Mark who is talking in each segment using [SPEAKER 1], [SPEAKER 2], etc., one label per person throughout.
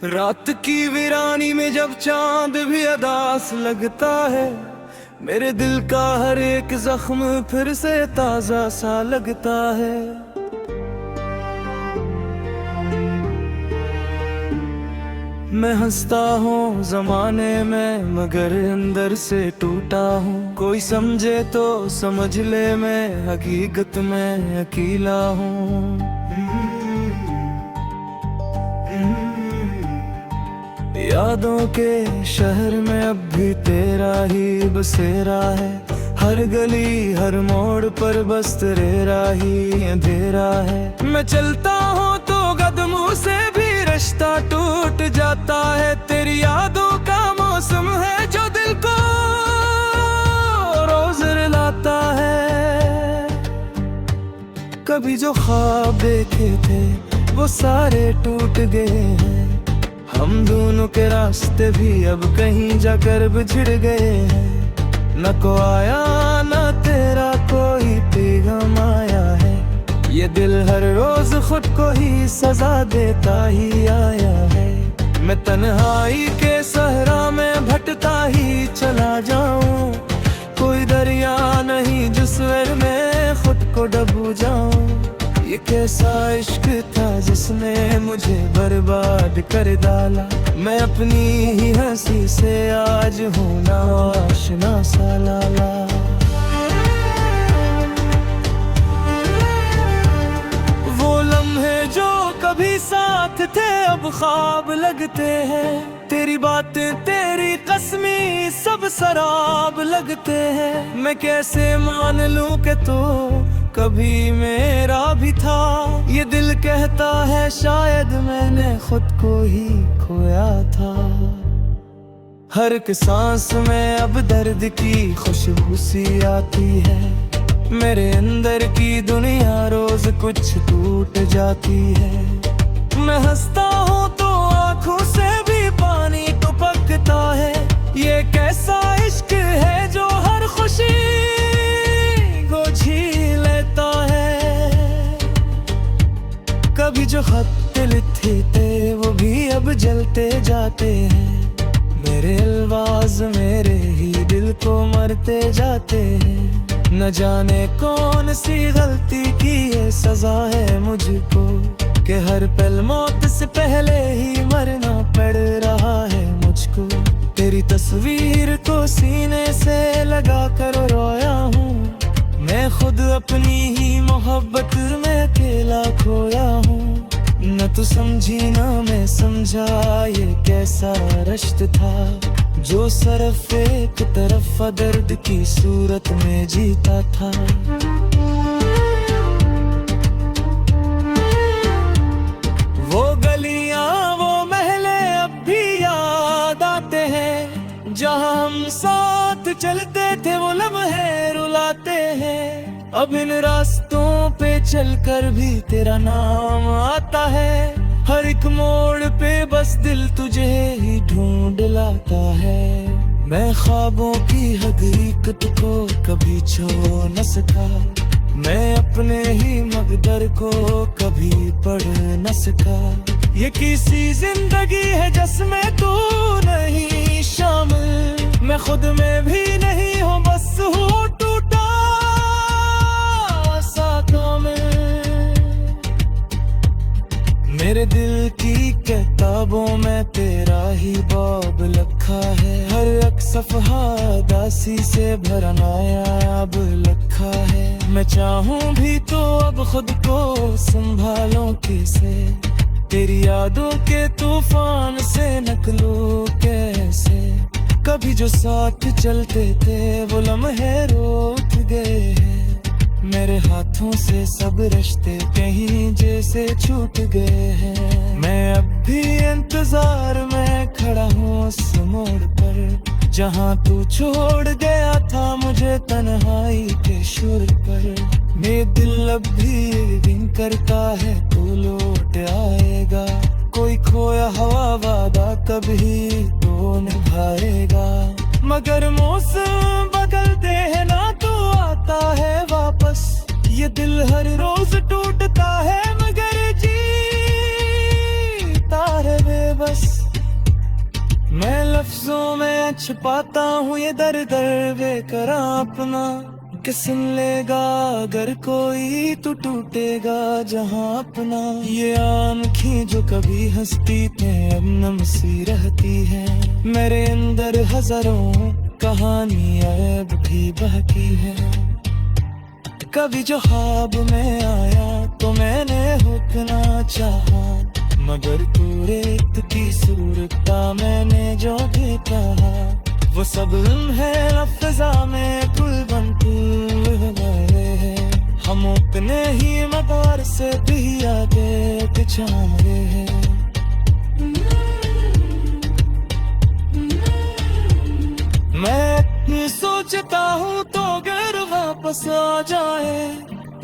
[SPEAKER 1] रात की वीरानी में जब चांद भी अदास लगता है, मेरे दिल का हर एक जख्म फिर से ताजा सा लगता है। मैं हंसता हूँ जमाने में मगर अंदर से टूटा हूँ। कोई समझे तो समझ ले, मैं हकीकत में अकेला हूँ। यादों के शहर में अब भी तेरा ही बसेरा है। हर गली हर मोड़ पर बस तेरा ही अंधेरा है। मैं चलता हूँ तो कदमों से भी रिश्ता टूट जाता है। तेरी यादों का मौसम है जो दिल को रोज रुलाता है। कभी जो ख्वाब देखे थे वो सारे टूट गए हैं। हम दोनों के रास्ते भी अब कहीं जाकर बिछड़ गए हैं। न को आया न तेरा कोई पैगाम आया है। ये दिल हर रोज खुद को ही सजा देता ही आया है। मैं तन्हाई के सहरा में भटका ही चला जाऊं। कोई दरिया नहीं जिसमें मैं खुद को डूब जाऊं। ये कैसा इश्क था जिसने मुझे बर्बाद कर डाला। मैं अपनी ही हंसी से आज हूँ ना आशना सा लाला। वो लम्हे जो कभी साथ थे अब ख्वाब लगते हैं। तेरी बातें तेरी कसमी सब शराब लगते हैं। मैं कैसे मान लूं कि तो कभी मेरा भी था। ये दिल कहता है शायद मैंने खुद को ही खोया था। हर एक सांस में अब दर्द की खुशबू सी आती है। मेरे अंदर की दुनिया रोज कुछ टूट जाती है। मैं हंसता हूँ तो आँखों से भी पानी टपकता है। ये कैसा इश्क है जो हर खुशी को छीन लेता है। कभी जो खत लिखे थे वो भी अब जलते जाते हैं। मेरे अल्फाज मेरे ही दिल को मरते जाते हैं। न जाने कौन सी गलती की ये सजा है मुझको कि हर पल मौत से पहले ही मरना पड़ रहा है मुझको। तेरी तस्वीर को सीने से लगा कर रोया हूँ। मैं खुद अपनी ही मोहब्बत में अकेला खोया हूँ। न तू समझी ना मैं समझा ये कैसा रश्त था जो सिर्फ एक तरफ दर्द की सूरत में जीता था। वो गलियां वो महले अब भी याद आते हैं। जहां हम साथ चलते थे वो लम्हे रुलाते हैं। अब इन रास्तों पे चलकर भी तेरा नाम आता है। हर एक मोड़ पे बस दिल तुझे ही ढूंढ लाता है। मैं ख्वाबों की हकीकत को कभी छो न सका। मैं अपने ही मकदर को कभी पढ़ न सका। ये किसी जिंदगी है जिसमें तू नहीं शामिल। मैं खुद में भी नहीं हूँ बस हूँ टूटा सा कामिल। मेरे दिल की किताबों में तेरा ही बाब लिखा है। हर एक सफ़हा दासी से भरा नायाब लिखा है। मैं चाहूँ भी तो अब खुद को संभालूं कैसे। तेरी यादों के तूफान से निकलूं कैसे। कभी जो साथ चलते थे वो लम्हे रोक गए हैं। मेरे हाथों से सब रिश्ते कहीं जैसे छूट गए हैं। मैं अब भी इंतजार में खड़ा हूँ उस मोड़ पर जहाँ तू छोड़ गया था मुझे तन्हाई के शुर पर। मेरे दिल अब भी दिन करता है तू लौट आएगा। कोई खोया हवा वादा कभी तो निभाएगा। मगर मौसम बदलते हैं ना तो आता है वापस। ये दिल हर रोज टूटता है मगर जीता है बेबस। मैं लफ्जों में छुपाता हूँ ये दर्द बेकरार अपना, कि सुन लेगा अगर कोई तो टूटेगा जहाँ अपना। ये आँखें जो कभी हंसती थे अब नम सी रहती है, मेरे अंदर हजारों कहानी ऐब भी बहती है। कभी जो ख्वाब में आया तो मैंने रुकना चाहा, मगर तू रेत की सूरत मैंने जो देखा, वो सब है लफ्ज़ा में कुल बन हो गए हैं। हम उतने ही मदार से भी यादें पिछाड़ रहे हैं। मैं सोचता हूँ तो अगर वापस आ जाए,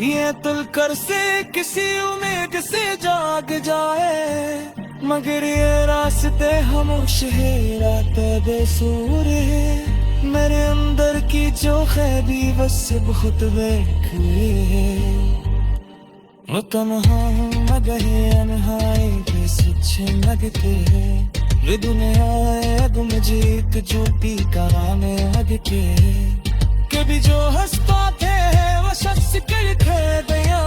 [SPEAKER 1] ये तुलकर से किसी उम्मीद से जाग जाए, मगर ये रास्ते खामोश है, रात बेसूर है। मेरे अंदर की जो खैबी बस बहुत बेखुए है। वो तन्हा हूँ मगर अनहाई पे सच लगते हैं, ये दुनिया है गुम जीत झूठी कहानी लगते हैं। कभी जो हंस पाते हैं वो शख्स कर दिया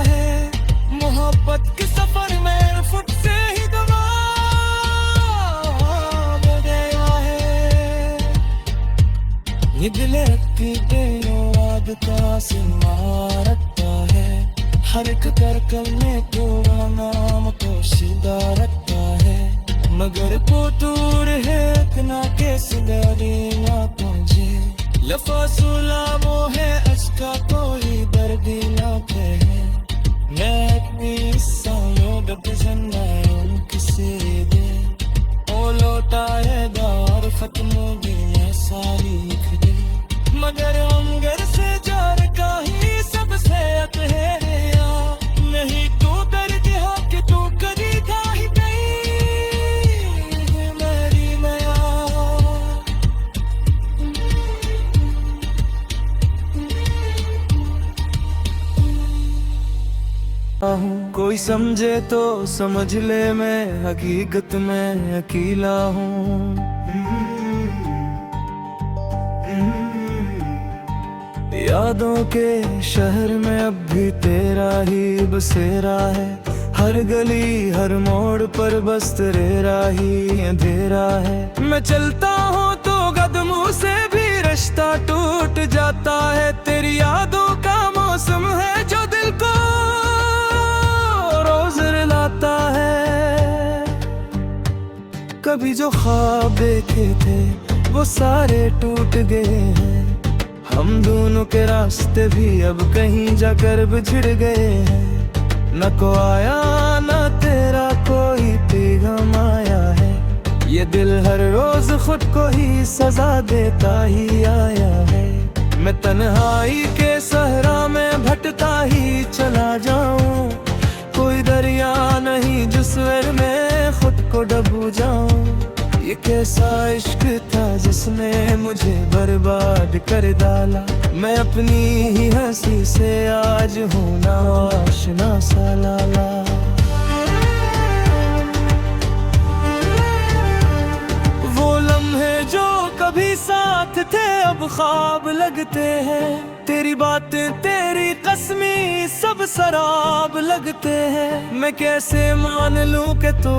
[SPEAKER 1] है, मोहब्बत के सफर में फुट से ही दबा गया है। ये दिल की बेयाद का सिमा रखता है, हर एक करने को नाम को सीधा रखता है, मगर को दूर है इतना कैसे ना पहुंचे। लफासुला वो है अश्का कोई दर्द ना कहे, मैं अपनी सालों दर्द किसे दे। ओ लौटा है दौर खत्म भी सारी लिख दे, मगर हम घर से जार का ही सबसे है नहीं। तू दर्द हा कि तू करी था ही मेरी मया। कोई समझे तो समझ ले, मैं हकीकत में अकेला हूँ। यादों के शहर में अब भी तेरा ही बसेरा है, हर गली हर मोड़ पर बस तेरा ही अंधेरा है। मैं चलता हूँ तो कदमों से भी रिश्ता टूट जाता है, तेरी यादों का मौसम है जो दिल को रोज रुलाता है। कभी जो ख्वाब देखे थे वो सारे टूट गए हैं, हम दोनों के रास्ते भी अब कहीं जाकर बिछड़ गए हैं। न को आया न तेरा कोई पैगाम आया है, ये दिल हर रोज खुद को ही सजा देता ही आया है। मैं तन्हाई के सहरा में भटका ही चला जाऊं, कोई दरिया नहीं जिसमें मैं खुद को डूब जाऊं। ये कैसा इश्क था जिसने मुझे बर्बाद कर डाला, मैं अपनी ही हंसी से आज हूँ ना आशना सा लाला। वो लम्हे जो कभी साथ थे अब ख्वाब लगते हैं, तेरी बातें तेरी कसमी सब शराब लगते हैं। मैं कैसे मान लूं कि तो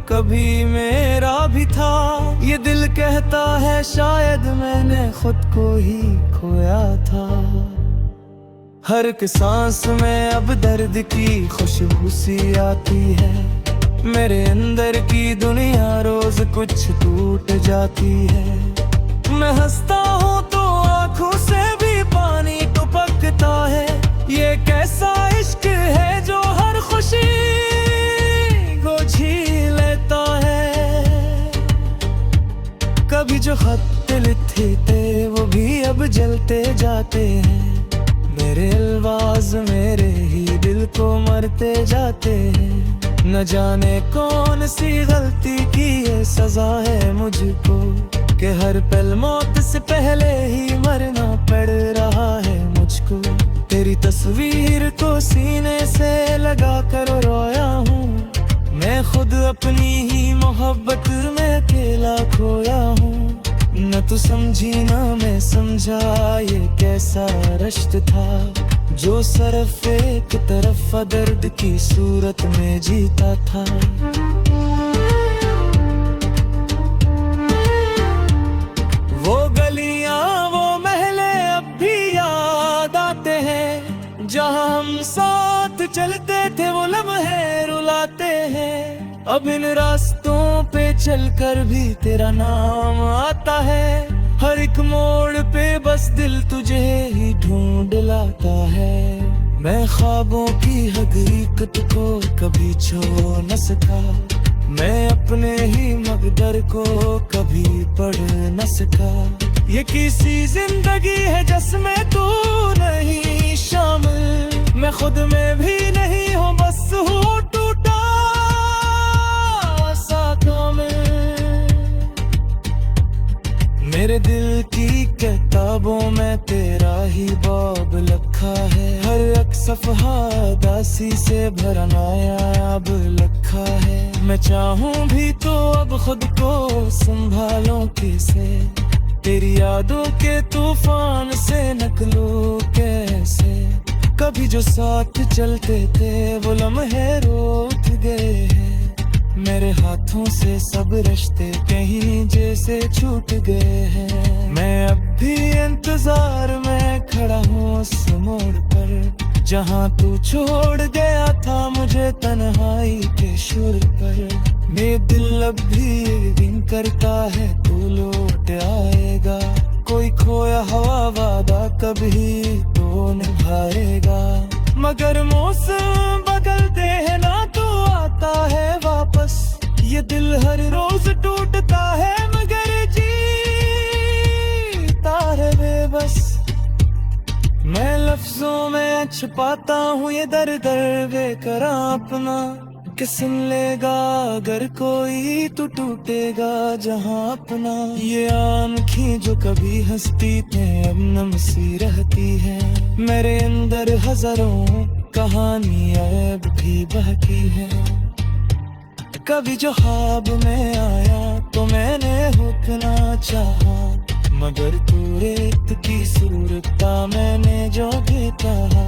[SPEAKER 1] कभी मेरा भी था, ये दिल कहता है शायद मैंने खुद को ही खोया था। हर एक सांस में अब दर्द की खुशबू सी आती है, मेरे अंदर की दुनिया रोज कुछ टूट जाती है। मैं हंसता हूँ तो आँखों से भी पानी टपकता है, ये कैसा इश्क है जो हर खुशी को छीन लेता है। कभी जो खत लिखे थे वो भी अब जलते जाते हैं, मेरे अल्फाज मेरे ही दिल को मरते जाते हैं। न जाने कौन सी गलती की ये सजा है मुझको, कि हर पल मौत से पहले ही मरना पड़ रहा है मुझको। तेरी तस्वीर को सीने से लगा कर रोया हूँ, मैं खुद अपनी ही मोहब्बत में अकेला खोया हूँ। न तू समझी ना मैं समझा, ये कैसा रश्त था जो सिर्फ एक तरफ दर्द की सूरत में जीता था। वो गलियां वो महले अब भी याद आते हैं, जहां हम साथ चलते थे वो लम्हे रुलाते हैं। अब इन रास्तों पे चलकर भी तेरा नाम आता है, हर एक मोड़ पे बस दिल तुझे ही ढूंढ लाता है। मैं ख्वाबों की हकीकत को कभी छू न सका, मैं अपने ही मकदर को कभी पढ़ न सका। ये किसी जिंदगी है जिसमें तू नहीं शामिल, मैं खुद में भी नहीं हूँ, बस हूँ टूटा सा कामिल। मेरे दिल की किताबों में तेरा ही बाब लिखा है, हर एक सफ़हा दासी से भरा नायाब लिखा है। मैं चाहूँ भी तो अब खुद को संभालूं कैसे, तेरी यादों के तूफान से निकलूं कैसे। कभी जो साथ चलते थे वो लम्हे रोक गए हैं, मेरे हाथों से सब रिश्ते कहीं जैसे छूट गए हैं। मैं अब भी इंतजार में खड़ा हूँ उस मोड़ पर, जहाँ तू छोड़ गया था मुझे तन्हाई के शुर पर। मेरा दिल अब भी यकीन करता है तू लौट आएगा, कोई खोया हुआ वादा कभी तो निभाएगा। मगर मौसम बदलते हैं ना तो आता है वापस, ये दिल हर रोज टूटता है मगर जीता है बेबस। मैं लफ्जों में छुपाता हूँ ये दर्द बेकरार अपना, कि सुन लेगा अगर कोई तो टूटेगा जहाँ अपना। ये आँखें जो कभी हंसती थे अब नम सी रहती है, मेरे अंदर हजारों कहानी अब भी बहती है। कभी जो ख्वाब में आया तो मैंने रुकना चाहा, मगर तू रेत की सूरत मैंने जो भी कहा,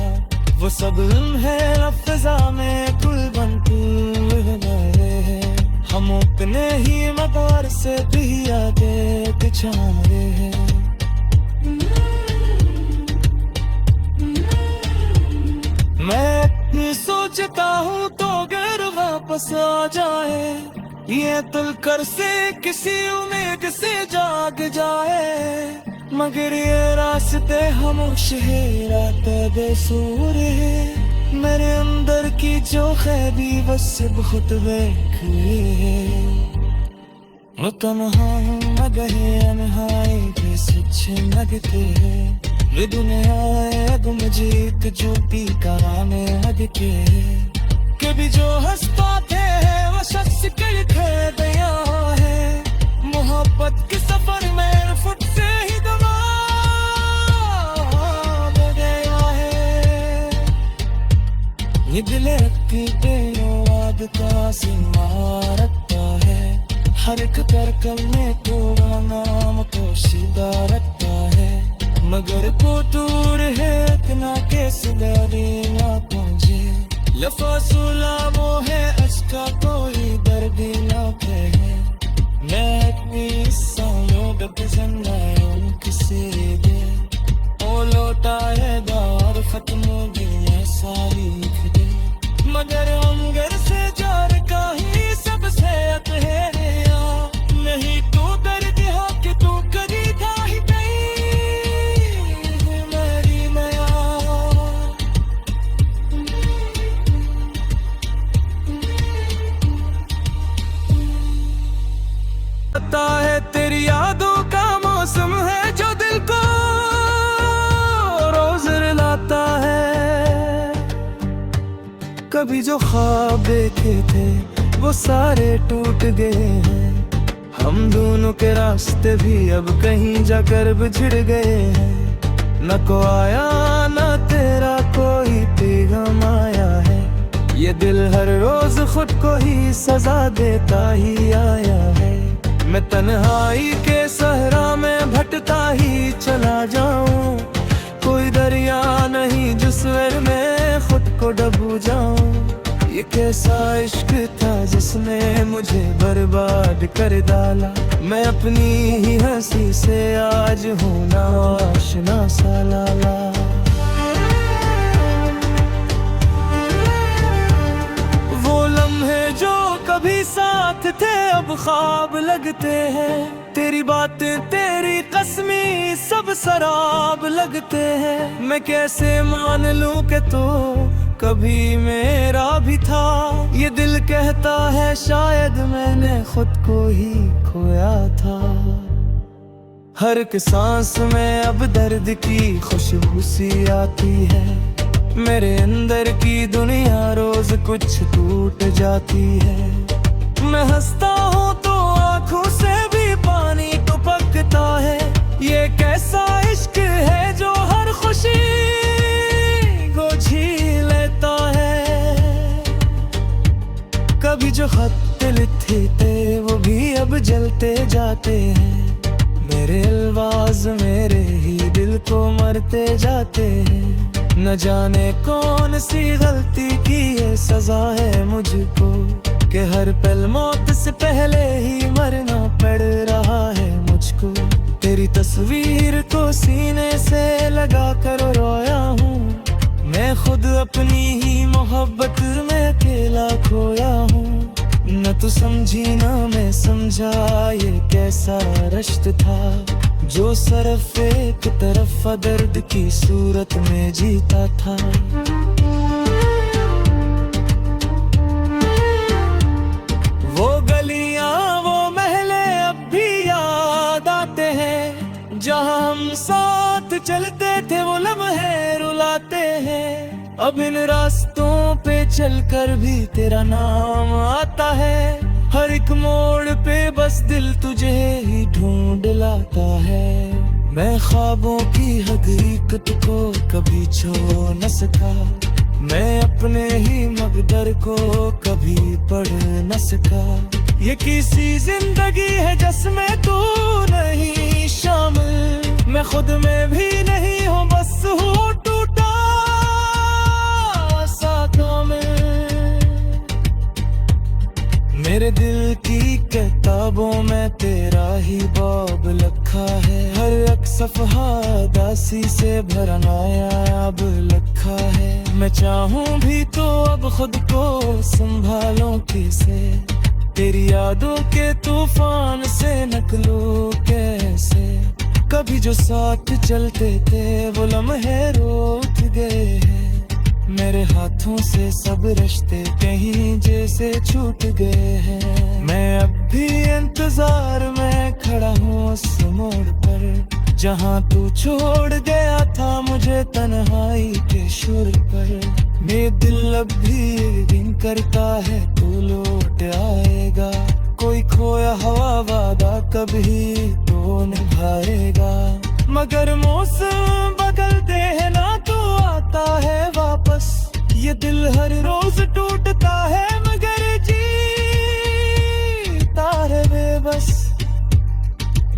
[SPEAKER 1] वो सब है लफ्ज़ा में कुल बन गए हैं। हम अपने ही मदार से भी आगे पिछाड़े हैं। मैं सोचता हूँ तो अगर वापस आ जाए, ये तुलकर से किसी उम्मीद से जाग जाए। मगर ये रास्ते खामोश है, रात बेसूर है, मेरे अंदर की जो खैबी बस बहुत बेखुए। वो तन्हा हूँ मगर अनहाई पे सच लगते हैं, ये दुनिया गुम जीत जो पी कराने लगते। कभी जो हंसता थे वो शख्स कल खो गया है, मोहब्बत के सफर में फुट से ही दमा गया है। ये दिल रखती तेरों आदता से मारता है, हर एक करकम में तो नाम पोशीदा रखता है। मगर को दूर है इतना कैसे देना पहुँचे, लफासुला वो है अश्का कोई दर्द ना कहे। मैं अपनी सालों बेपसंद आया किसी दे, ओ लौटा है दौर खत्म हो गई सारी खुदे। मगर हम घर से जार का ही सबसे है नहीं, तू दर्द हो कि तू करी था ही मेरी माया। पता है तेरी यादों का मौसम है जो दिल को रोज रुलाता है। कभी जो ख्वाब देखे थे वो सारे टूट गए हैं, हम दोनों के रास्ते भी अब कहीं जाकर बिछड़ गए हैं। न को आया न तेरा कोई पैगाम आया है, ये दिल हर रोज खुद को ही सजा देता ही आया है। मैं तन्हाई के सहरा में भटता ही चला जाऊं, कोई दरिया नहीं जिसमें मैं खुद को डूब जाऊं। ये कैसा इश्क था जिसने मुझे बर्बाद कर डाला, मैं अपनी ही हंसी से आज हूँ नाआशना सा लाला। वो लम्हे जो कभी साथ थे अब ख्वाब लगते हैं, तेरी बातें तेरी कसमी सब शराब लगते हैं। मैं कैसे मान लूं कि तो कभी मेरा भी था, ये दिल कहता है शायद मैंने खुद को ही खोया था। हर एक सांस में अब दर्द की खुशबू सी आती है, मेरे अंदर की दुनिया रोज कुछ टूट जाती है। मैं हंसता हूँ तो आँखों से भी पानी टपकता है, ये कैसा इश्क है जो हर खुशी को छीन लेता है। कभी जो खत लिखे थे वो भी अब जलते जाते हैं, मेरे अल्फाज मेरे ही दिल को मरते जाते हैं। न जाने कौन सी गलती की ये सजा है मुझको, कि हर पल मौत से पहले ही मरना पड़ रहा है मुझको। तेरी तस्वीर को सीने से लगा कर रोया हूँ, मैं खुद अपनी ही मोहब्बत में अकेला खोया हूँ। न तू समझी ना मैं समझा, ये कैसा रश्त था जो सिर्फ एक तरफ दर्द की सूरत में जीता था। वो गलियां वो महले अब भी याद आते हैं, जहां हम साथ चलते थे वो लम्हे रुलाते हैं। अब इन रास्तों पे चलकर भी तेरा नाम आता है, हर एक मोड़ पे बस दिल तुझे ही ढूंढ लाता है। मैं ख्वाबों की हकीकत को कभी छू न सका, मैं अपने ही मकदर को कभी पढ़ न सका। ये किसी जिंदगी है जिसमें तू नहीं शामिल, मैं खुद में भी नहीं हूँ बस हूँ टूटा सा कामिल। मेरे दिल की किताबों में तेरा ही बाब लिखा है, हर एक सफ़हा दासी से भरा नायाब लिखा है। मैं चाहूँ भी तो अब खुद को संभालूं कैसे, तेरी यादों के तूफान से निकलूं कैसे। कभी जो साथ चलते थे वो लम्हे रोक गए हैं, मेरे हाथों से सब रिश्ते कहीं जैसे छूट गए हैं। मैं अब भी इंतजार में खड़ा हूँ उस मोड़ पर, जहाँ तू छोड़ गया था मुझे तन्हाई के शुर पर। मेरा दिल अब भी दिन करता है तू लौट आएगा, कोई खोया हुआ वादा कभी तो निभाएगा। मगर मौसम बदलते हैं ना तो आता है वापस, ये दिल हर रोज टूटता है मगर जीता है बेबस।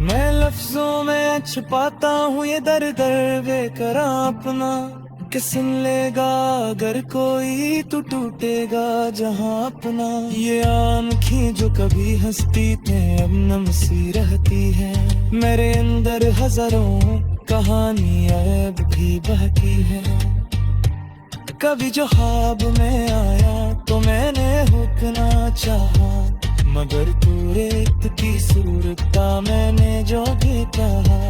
[SPEAKER 1] मैं लफ्जों में छुपाता हूँ ये दर्द बेकरार अपना, कि सुन लेगा अगर कोई तो टूटेगा जहाँ अपना। ये आँखें जो कभी हंसती थे अब नम सी रहती है, मेरे अंदर हजारों कहानी अब भी बहती है। कभी जो ख्वाब में आया तो मैंने रुकना चाहा, मगर तू रेत की सूरत मैंने जो भी कहा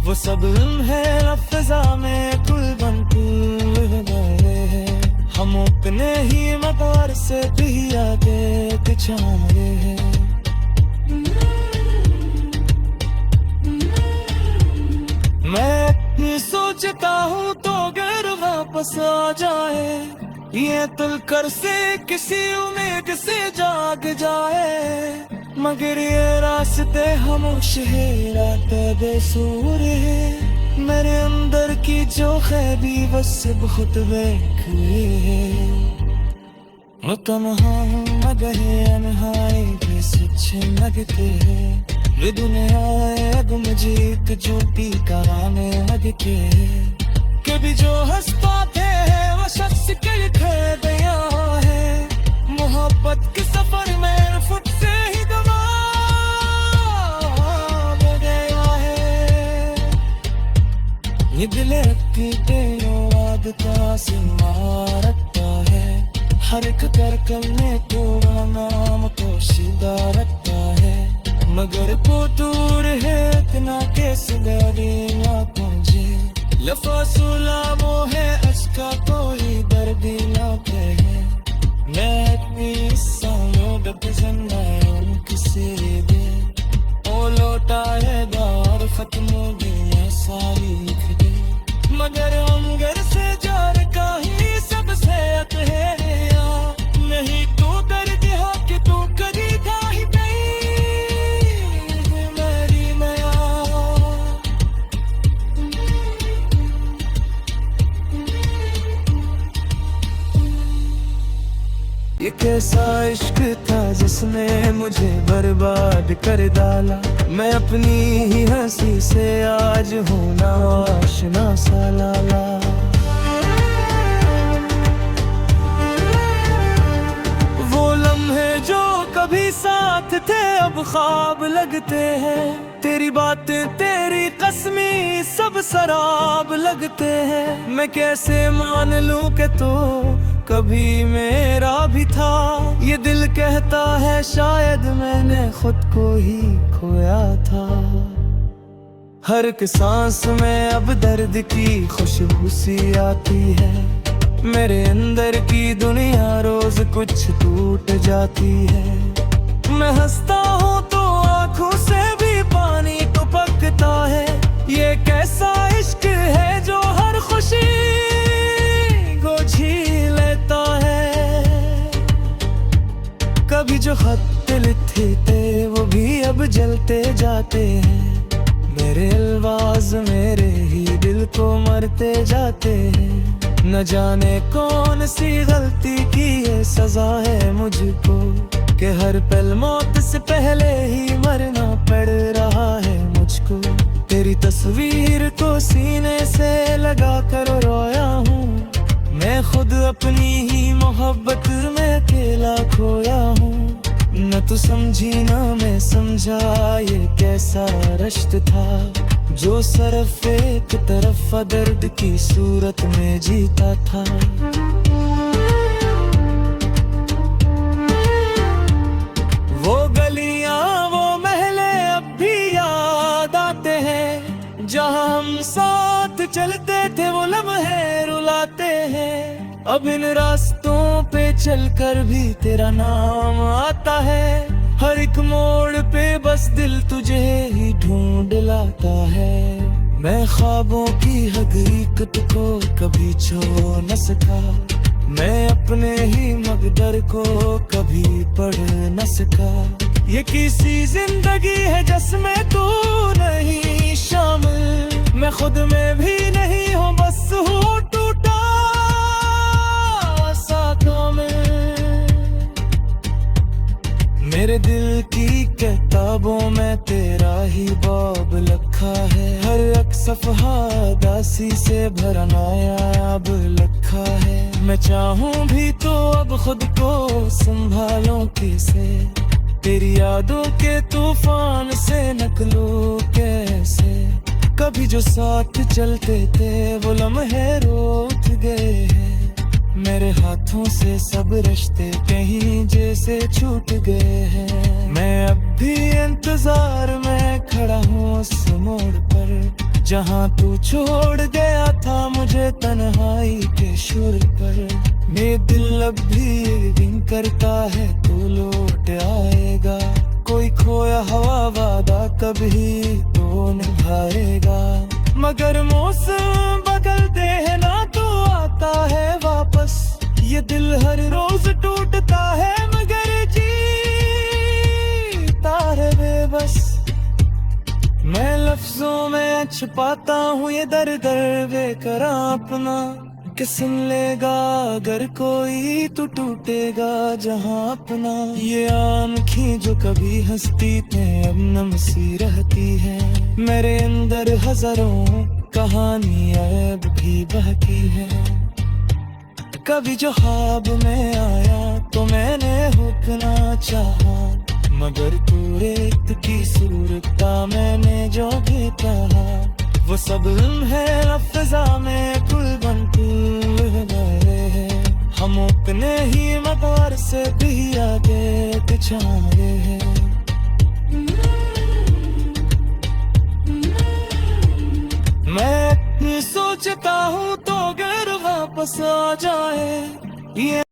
[SPEAKER 1] वो सब है लफ्ज़ा में कुल बन कुल गए हैं। हम अपने ही मदार से भी आगे पीछे हैं। मैं सोचता हूँ तो अगर वापस आ जाए, ये तुलकर से किसी उम्मीद से जाग जाए। मगर ये रास्ते खामोश है रात बेसूर है, मेरे अंदर की जो खैबी बस खुद बेख है। वो तन्हा हूँ अनहाई भी सुच्छे लगते हैं दुनिया गुमजीत झूठी कहानी लगते कभी जो हंस पाते हैं वो शख्स के लिखे गया है मोहब्बत के सफर में फुट से ही गवा गया है ये दिल रखती तेरो आदता से मारता है हर एक करने को नाम तो सीधा रखता है मगर वो दूर है इतना कैसे ना पहुंचे लफासुला वो है अश्का कोई दर्द ना कहे मैं अपनी सालों दर्द किसे दे ओ लौटा है दौर खत्म हो गई सारी लिख दे मगर हम घर से जार का ही सबसे अत है नहीं तू दर्द हो कि तू कभी था ही ये कैसा इश्क था जिसने मुझे बर्बाद कर डाला मैं अपनी ही हंसी से आज हूँ नाशना सा लाला वो लम्हे जो कभी साथ थे अब ख्वाब लगते हैं तेरी बातें तेरी कसमी सब शराब लगते हैं मैं कैसे मान लूं कि तो कभी मेरा भी था ये दिल कहता है शायद मैंने खुद को ही खोया था हर एक सांस में अब दर्द की खुशबू सी आती है मेरे अंदर की दुनिया रोज कुछ टूट जाती है मैं हंसता हूँ तो आँखों से भी पानी टपकता है ये कैसा इश्क है जो हर खुशी को झील लेता है कभी जो खत लिखे थे वो भी अब जलते जाते हैं मेरे अल्फाज मेरे ही दिल को मरते जाते हैं न जाने कौन सी गलती की ये सजा है मुझको कि हर पल मौत से पहले ही मरना पड़ रहा है मुझको तेरी तस्वीर को सीने से लगा कर रोया हूँ मैं खुद अपनी ही मोहब्बत में अकेला खोया हूँ न तू समझी ना मैं समझा ये कैसा रश्त था जो सिर्फ एक तरफ दर्द की सूरत में जीता था वो गलियां वो महले अब भी याद आते हैं जहां हम साथ चलते थे वो लम्हे रुलाते हैं अब इन रास्तों पे चलकर भी तेरा नाम आता है हर एक मोड़ पे बस दिल तुझे ही ढूंढ लाता है मैं ख्वाबों की हकीकत को कभी छो न सका मैं अपने ही मकदर को कभी पढ़ न सका ये किसी जिंदगी है जिसमें तू नहीं शामिल मैं खुद में भी नहीं हूँ बस हूँ टूटा साथों में मेरे दिल की किताबों में तेरा ही बाब लिखा है हर एक सफ़हा दासी से भरा नायाब लिखा है मैं चाहूँ भी तो अब खुद को संभालूं कैसे तेरी यादों के तूफान से निकलूं कैसे कभी जो साथ चलते थे वो लम्हे रोक गए हैं मेरे हाथों से सब रिश्ते कहीं जैसे छूट गए हैं मैं अब भी इंतजार में खड़ा हूँ उस मोड़ पर जहाँ तू छोड़ गया था मुझे तन्हाई के शुर पर मेरे दिल अब भी दिन करता है तू लौट आएगा कोई खोया हवा वादा कभी तो निभाएगा मगर मौसम बदलते हैं ना तो आता है वापस ये दिल हर रोज टूटता है मगर जीता है बेबस मैं लफ्जों में छुपाता हूँ ये दर्द बेकरार अपना कि सुन लेगा अगर कोई तो टूटेगा जहां अपना। ये आँखें जो कभी हंसती थे अब नम सी रहती है। मेरे अंदर हजारों कहानी अब भी बहती है। कभी जो ख्वाब में आया तो मैंने रुकना चाहा, मगर तू रेत की सूरत का मैंने जो भी कहा, वो सब है लफ्ज़ा में कुल बन कुल गए हैं। हम उतने ही मकार से भी आगे पिछाए हैं। मैं सोचता हूँ तो अगर वापस आ जाए ये